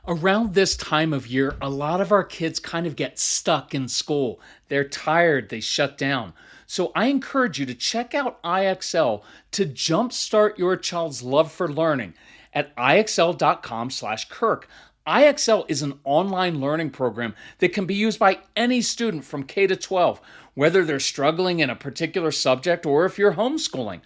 Around this time of year, a lot of our kids kind of get stuck in school. They're tired, they shut down. So I encourage you to check out IXL to jumpstart your child's love for learning at ixl.com/Kirk. IXL is an online learning program that can be used by any student from K to 12, whether they're struggling in a particular subject or if you're homeschooling.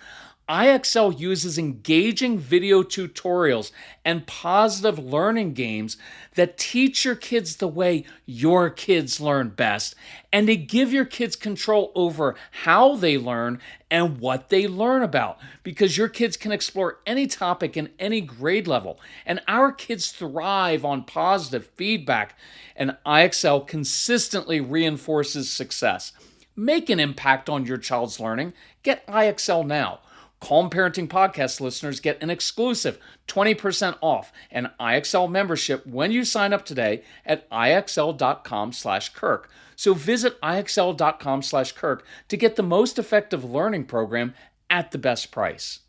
IXL uses engaging video tutorials and positive learning games that teach your kids the way your kids learn best and to give your kids control over how they learn and what they learn about, because your kids can explore any topic in any grade level. And our kids thrive on positive feedback, and IXL consistently reinforces success. Make an impact on your child's learning. Get IXL now. Calm Parenting Podcast listeners get an exclusive 20% off an IXL membership when you sign up today at ixl.com/Kirk. So visit ixl.com/Kirk to get the most effective learning program at the best price.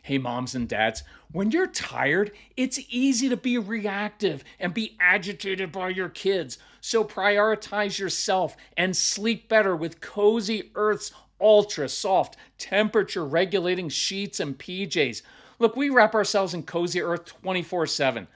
Hey, moms and dads, when you're tired, it's easy to be reactive and be agitated by your kids. So prioritize yourself and sleep better with Cozy Earth's ultra soft, temperature regulating sheets and PJs. Look, we wrap ourselves in Cozy Earth 24/7.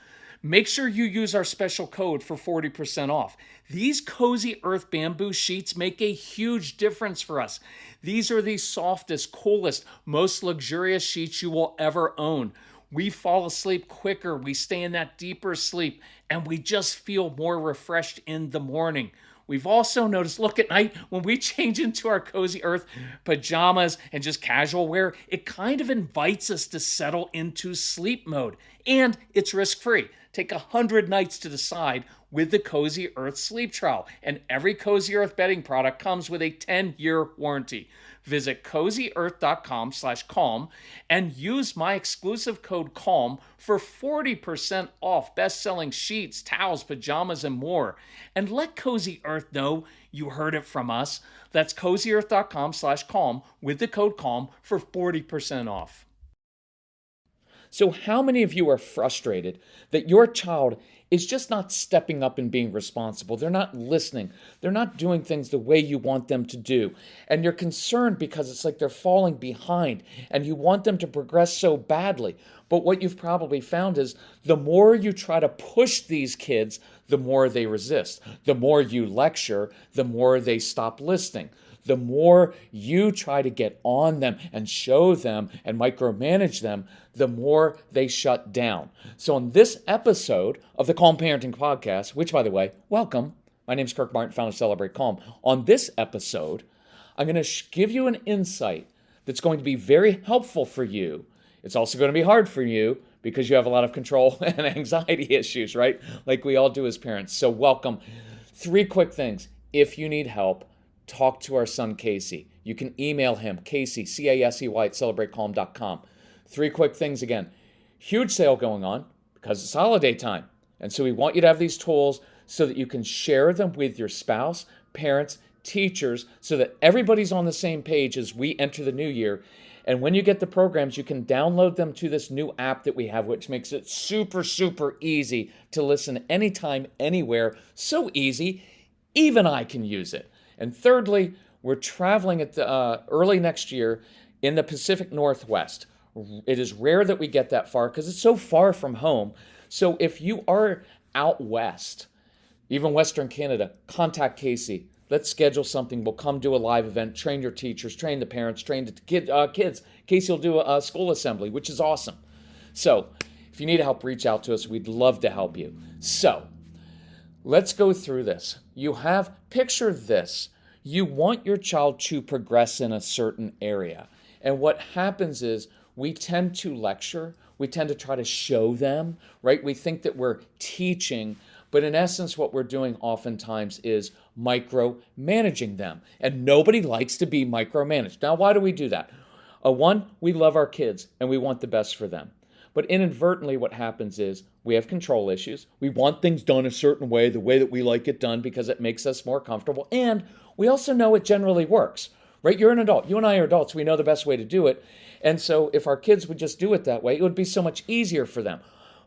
Make sure you use our special code for 40% off. These Cozy Earth bamboo sheets make a huge difference for us. These are the softest, coolest, most luxurious sheets you will ever own. We fall asleep quicker, we stay in that deeper sleep, and we just feel more refreshed in the morning. We've also noticed, look, at night, when we change into our Cozy Earth pajamas and just casual wear, it kind of invites us to settle into sleep mode. And it's risk-free. Take 100 nights to decide with the Cozy Earth sleep trial. And every Cozy Earth bedding product comes with a 10-year warranty. Visit CozyEarth.com/Calm and use my exclusive code CALM for 40% off best-selling sheets, towels, pajamas, and more. And let Cozy Earth know you heard it from us. That's CozyEarth.com/Calm with the code CALM for 40% off. So how many of you are frustrated that your child is just not stepping up and being responsible? They're not listening. They're not doing things the way you want them to do. And you're concerned because it's like they're falling behind and you want them to progress so badly. But what you've probably found is the more you try to push these kids, the more they resist. The more you lecture, the more they stop listening. The more you try to get on them and show them and micromanage them, the more they shut down. So on this episode of the Calm Parenting Podcast, which, by the way, welcome. My name is Kirk Martin, founder of Celebrate Calm. On this episode, I'm going to give you an insight that's going to be very helpful for you. It's also going to be hard for you because you have a lot of control and anxiety issues, right? Like we all do as parents. So welcome. 3 quick things. If you need help, talk to our son, Casey. You can email him, Casey, C-A-S-E-Y, at celebratecalm.com. 3 quick things again. Huge sale going on because it's holiday time. And so we want you to have these tools so that you can share them with your spouse, parents, teachers, so that everybody's on the same page as we enter the new year. And when you get the programs, you can download them to this new app that we have, which makes it super, super easy to listen anytime, anywhere. So easy, even I can use it. And thirdly, we're traveling at the, early next year in the Pacific Northwest. It is rare that we get that far because it's so far from home. So if you are out west, even Western Canada, contact Casey. Let's schedule something. We'll come do a live event, train your teachers, train the parents, train the kids. Casey will do a school assembly, which is awesome. So if you need help, reach out to us. We'd love to help you. So let's go through this. Picture this. You want your child to progress in a certain area. And what happens is we tend to lecture. We tend to try to show them, right? We think that we're teaching, but in essence, what we're doing oftentimes is micromanaging them. And nobody likes to be micromanaged. Now, why do we do that? One, we love our kids and we want the best for them. But inadvertently, what happens is we have control issues. We want things done a certain way, the way that we like it done, because it makes us more comfortable. And we also know it generally works, right? You're an adult. You and I are adults. We know the best way to do it. And so if our kids would just do it that way, it would be so much easier for them.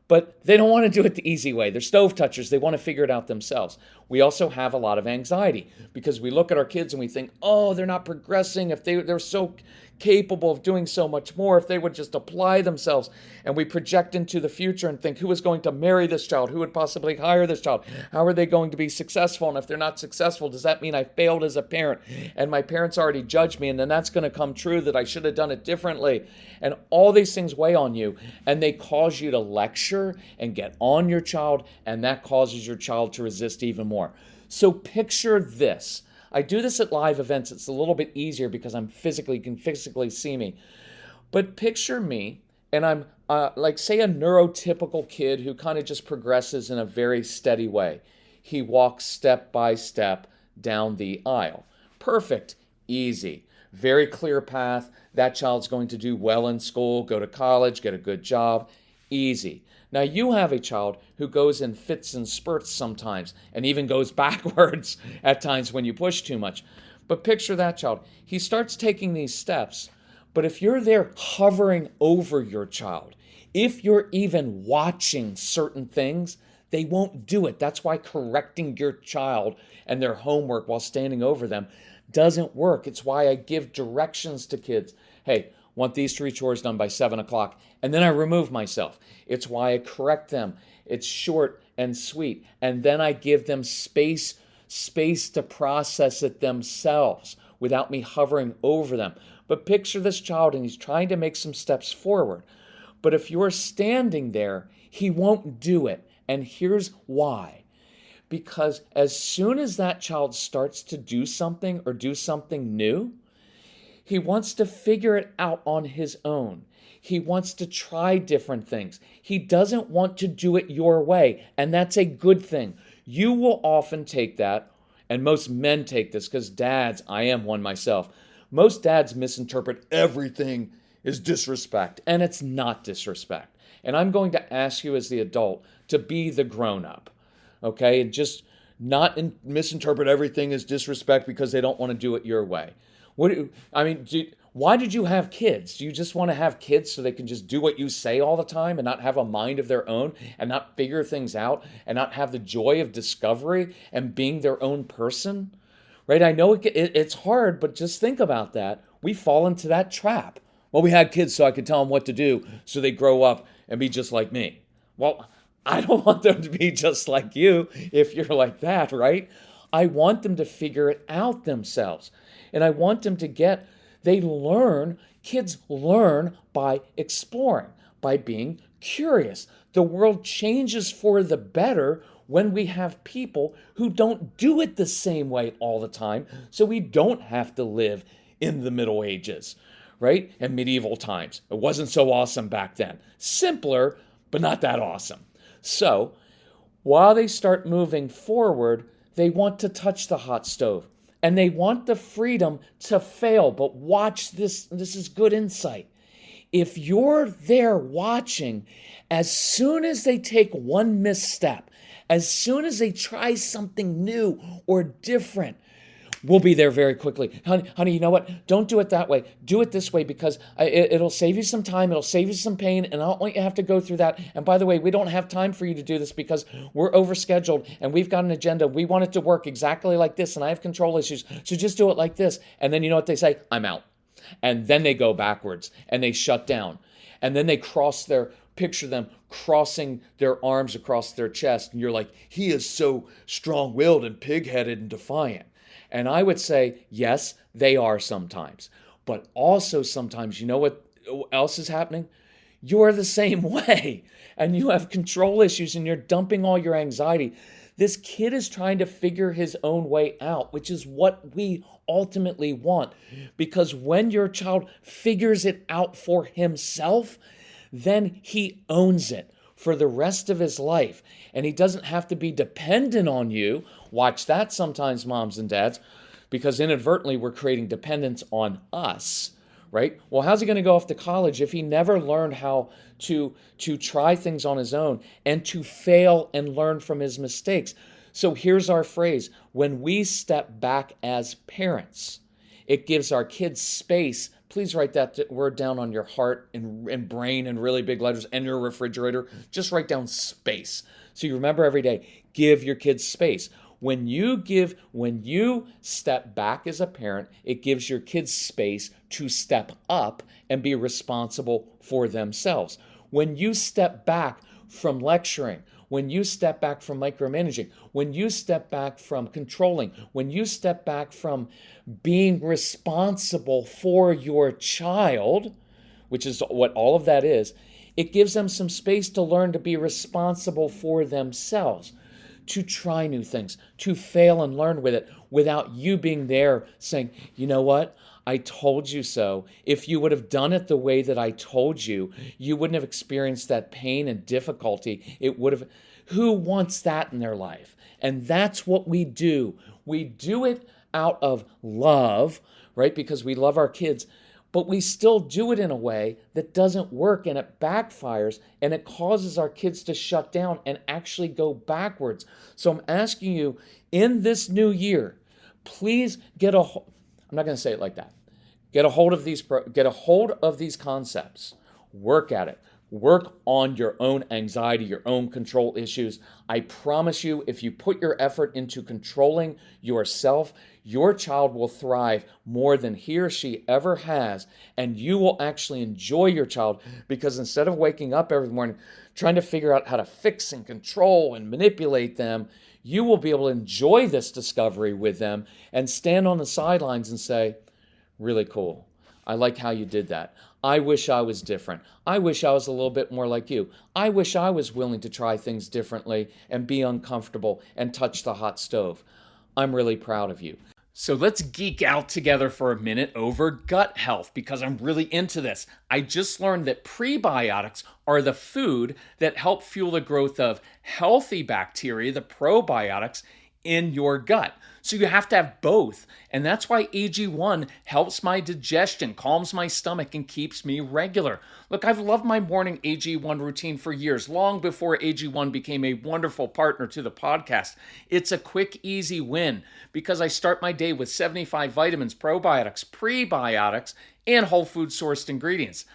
but they don't want to do it the easy way. They're stove touchers. They want to figure it out themselves. We also have a lot of anxiety because we look at our kids and we think, oh, they're not progressing. If they're so capable of doing so much more, if they would just apply themselves. And we project into the future and think, who is going to marry this child? Who would possibly hire this child? How are they going to be successful? And if they're not successful, does that mean I failed as a parent? And my parents already judged me, and then that's going to come true that I should have done it differently. And all these things weigh on you, and they cause you to lecture and get on your child, and that causes your child to resist even more. So picture this. I do this at live events. It's a little bit easier because you can physically see me. But picture me, and I'm like, say, a neurotypical kid who kind of just progresses in a very steady way. He walks step by step down the aisle. Perfect, easy, very clear path. That child's going to do well in school, go to college, get a good job, easy. Now you have a child who goes in fits and spurts sometimes and even goes backwards at times when you push too much. But picture that child. He starts taking these steps, but if you're there hovering over your child, if you're even watching certain things, they won't do it. That's why correcting your child and their homework while standing over them doesn't work. It's why I give directions to kids. Hey, want these 3 chores done by 7 o'clock. And then I remove myself. It's why I correct them. It's short and sweet. And then I give them space to process it themselves without me hovering over them. But picture this child, and he's trying to make some steps forward. But if you're standing there, he won't do it. And here's why. Because as soon as that child starts to do something or do something new, he wants to figure it out on his own. He wants to try different things. He doesn't want to do it your way, and that's a good thing. You will often take that, and most men take this, because dads, I am one myself, most dads misinterpret everything as disrespect, and it's not disrespect. And I'm going to ask you as the adult to be the grown-up, okay? And just not misinterpret everything as disrespect because they don't want to do it your way. Why did you have kids? Do you just want to have kids so they can just do what you say all the time and not have a mind of their own and not figure things out and not have the joy of discovery and being their own person? Right? I know it's hard, but just think about that. We fall into that trap. Well, we had kids so I could tell them what to do so they grow up and be just like me. Well, I don't want them to be just like you if you're like that, right? I want them to figure it out themselves. And I want them to kids learn by exploring, by being curious. The world changes for the better when we have people who don't do it the same way all the time, so we don't have to live in the Middle Ages, right? And medieval times. It wasn't so awesome back then. Simpler, but not that awesome. So, while they start moving forward, they want to touch the hot stove. And they want the freedom to fail. But watch this. This is good insight. If you're there watching, as soon as they take one misstep, as soon as they try something new or different, we'll be there very quickly. Honey, you know what? Don't do it that way. Do it this way because it'll save you some time. It'll save you some pain, and I don't want you to have to go through that. And by the way, we don't have time for you to do this because we're overscheduled, and we've got an agenda. We want it to work exactly like this, and I have control issues. So just do it like this. And then you know what they say? I'm out. And then they go backwards, and they shut down. And then they picture them crossing their arms across their chest, and you're like, he is so strong-willed and pig-headed and defiant. And I would say, yes, they are sometimes. But also sometimes, you know what else is happening? You're the same way. And you have control issues and you're dumping all your anxiety. This kid is trying to figure his own way out, which is what we ultimately want. Because when your child figures it out for himself, then he owns it for the rest of his life. And he doesn't have to be dependent on you. Watch that sometimes, moms and dads, because inadvertently we're creating dependence on us, right? Well, how's he going to go off to college if he never learned how to try things on his own and to fail and learn from his mistakes? So here's our phrase. When we step back as parents, it gives our kids space please write that word down on your heart and brain in really big letters, and your refrigerator. Just write down space. So you remember every day, give your kids space. When you step back as a parent, it gives your kids space to step up and be responsible for themselves. When you step back from lecturing, when you step back from micromanaging, when you step back from controlling, when you step back from being responsible for your child, which is what all of that is, it gives them some space to learn to be responsible for themselves, to try new things, to fail and learn with it without you being there saying, you know what? I told you so. If you would have done it the way that I told you, you wouldn't have experienced that pain and difficulty. It would have. Who wants that in their life? And that's what we do. We do it out of love, right? Because we love our kids, but we still do it in a way that doesn't work, and it backfires, and it causes our kids to shut down and actually go backwards. So I'm asking you, in this new year, please get I'm not going to say it like that. Get a hold of these concepts. Work at it. Work on your own anxiety, your own control issues. I promise you, if you put your effort into controlling yourself, your child will thrive more than he or she ever has, and you will actually enjoy your child, because instead of waking up every morning trying to figure out how to fix and control and manipulate them, you will be able to enjoy this discovery with them and stand on the sidelines and say, really cool. I like how you did that. I wish I was different. I wish I was a little bit more like you. I wish I was willing to try things differently and be uncomfortable and touch the hot stove. I'm really proud of you. So let's geek out together for a minute over gut health, because I'm really into this. I just learned that prebiotics are the food that help fuel the growth of healthy bacteria, the probiotics, in your gut. So you have to have both. And that's why AG1 helps my digestion, calms my stomach, and keeps me regular. Look, I've loved my morning AG1 routine for years, long before AG1 became a wonderful partner to the podcast. It's a quick, easy win because I start my day with 75 vitamins, probiotics, prebiotics, and whole food sourced ingredients.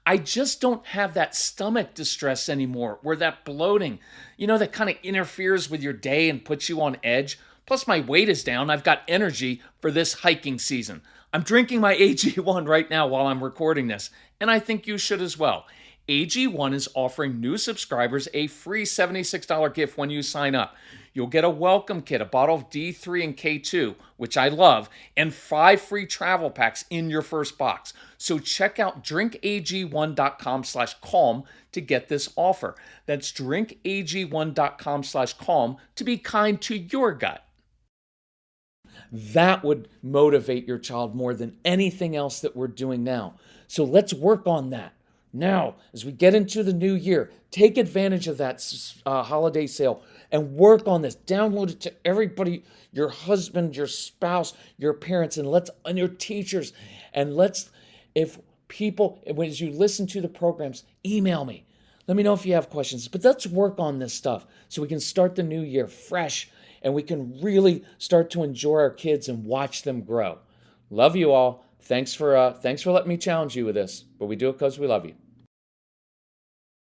I just don't have that stomach distress anymore, where that bloating, that kind of interferes with your day and puts you on edge. Plus, my weight is down. I've got energy for this hiking season. I'm drinking my AG1 right now while I'm recording this, and I think you should as well. AG1 is offering new subscribers a free $76 gift when you sign up. You'll get a welcome kit, a bottle of D3 and K2, which I love, and 5 free travel packs in your first box. So check out drinkag1.com/calm to get this offer. That's drinkag1.com/calm to be kind to your gut. That would motivate your child more than anything else that we're doing now. So let's work on that. Now, as we get into the new year, take advantage of that holiday sale and work on this. Download it to everybody, your husband, your spouse, your parents, and your teachers. And as you listen to the programs, email me. Let me know if you have questions. But let's work on this stuff so we can start the new year fresh and we can really start to enjoy our kids and watch them grow. Love you all. Thanks for letting me challenge you with this, but we do it because we love you.